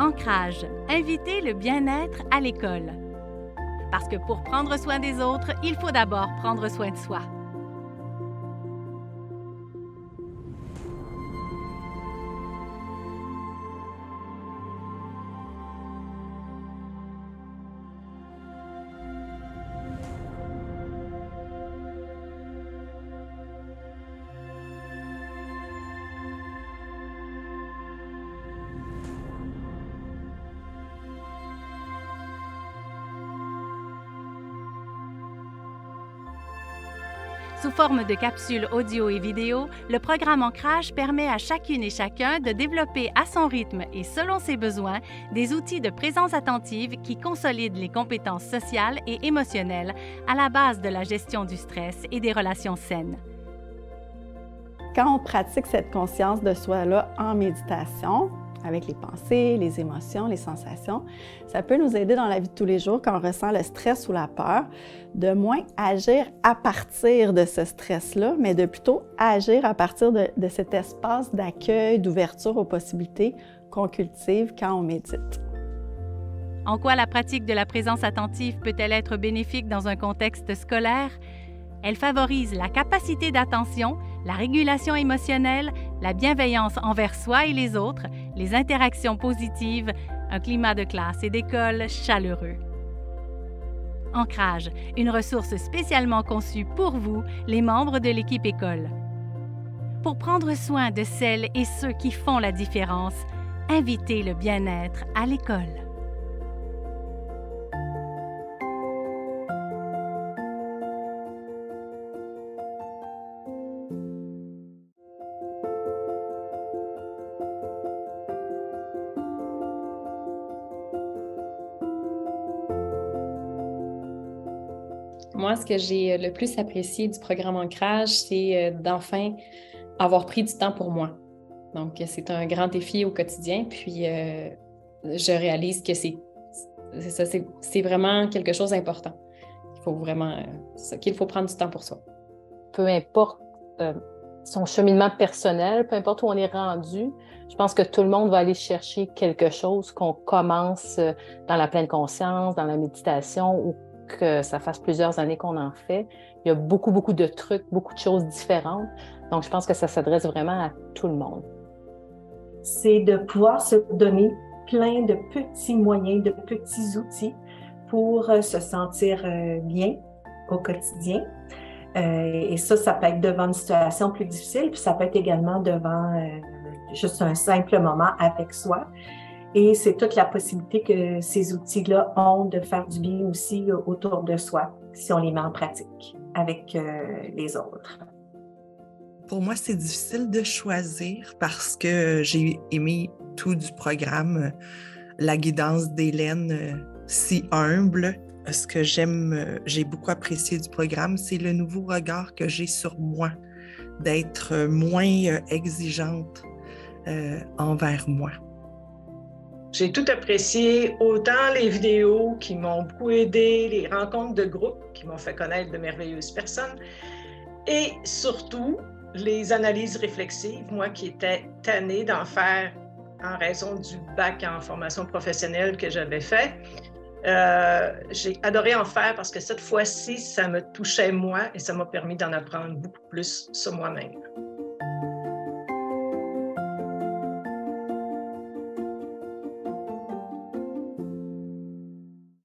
Ancrage, inviter le bien-être à l'école. Parce que pour prendre soin des autres, il faut d'abord prendre soin de soi. Sous forme de capsules audio et vidéo, le programme Ancrage permet à chacune et chacun de développer à son rythme et selon ses besoins des outils de présence attentive qui consolident les compétences sociales et émotionnelles à la base de la gestion du stress et des relations saines. Quand on pratique cette conscience de soi-là en méditation, avec les pensées, les émotions, les sensations, ça peut nous aider dans la vie de tous les jours quand on ressent le stress ou la peur, de moins agir à partir de ce stress-là, mais de plutôt agir à partir de cet espace d'accueil, d'ouverture aux possibilités qu'on cultive quand on médite. En quoi la pratique de la présence attentive peut-elle être bénéfique dans un contexte scolaire? Elle favorise la capacité d'attention, la régulation émotionnelle, la bienveillance envers soi et les autres, les interactions positives, un climat de classe et d'école chaleureux. Ancrage, une ressource spécialement conçue pour vous, les membres de l'équipe école. Pour prendre soin de celles et ceux qui font la différence, invitez le bien-être à l'école. Moi, ce que j'ai le plus apprécié du programme Ancrage, c'est d'enfin avoir pris du temps pour moi. Donc, c'est un grand défi au quotidien, puis je réalise que c'est vraiment quelque chose d'important. Il faut vraiment, c'est ça, qu'il faut prendre du temps pour soi. Peu importe son cheminement personnel, peu importe où on est rendu, je pense que tout le monde va aller chercher quelque chose qu'on commence dans la pleine conscience, dans la méditation, ou que ça fasse plusieurs années qu'on en fait. Il y a beaucoup de trucs, beaucoup de choses différentes. Donc, je pense que ça s'adresse vraiment à tout le monde. C'est de pouvoir se donner plein de petits moyens, de petits outils pour se sentir bien au quotidien. Et ça peut être devant une situation plus difficile, puis ça peut être également devant juste un simple moment avec soi. Et c'est toute la possibilité que ces outils-là ont de faire du bien aussi autour de soi, si on les met en pratique avec les autres. Pour moi, c'est difficile de choisir parce que j'ai aimé tout du programme, la guidance d'Hélène, si humble. Ce que j'ai beaucoup apprécié du programme, c'est le nouveau regard que j'ai sur moi, d'être moins exigeante envers moi. J'ai tout apprécié, autant les vidéos qui m'ont beaucoup aidé, les rencontres de groupe qui m'ont fait connaître de merveilleuses personnes, et surtout les analyses réflexives, moi qui étais tannée d'en faire en raison du bac en formation professionnelle que j'avais fait. J'ai adoré en faire parce que cette fois-ci, ça me touchait moi et ça m'a permis d'en apprendre beaucoup plus sur moi-même.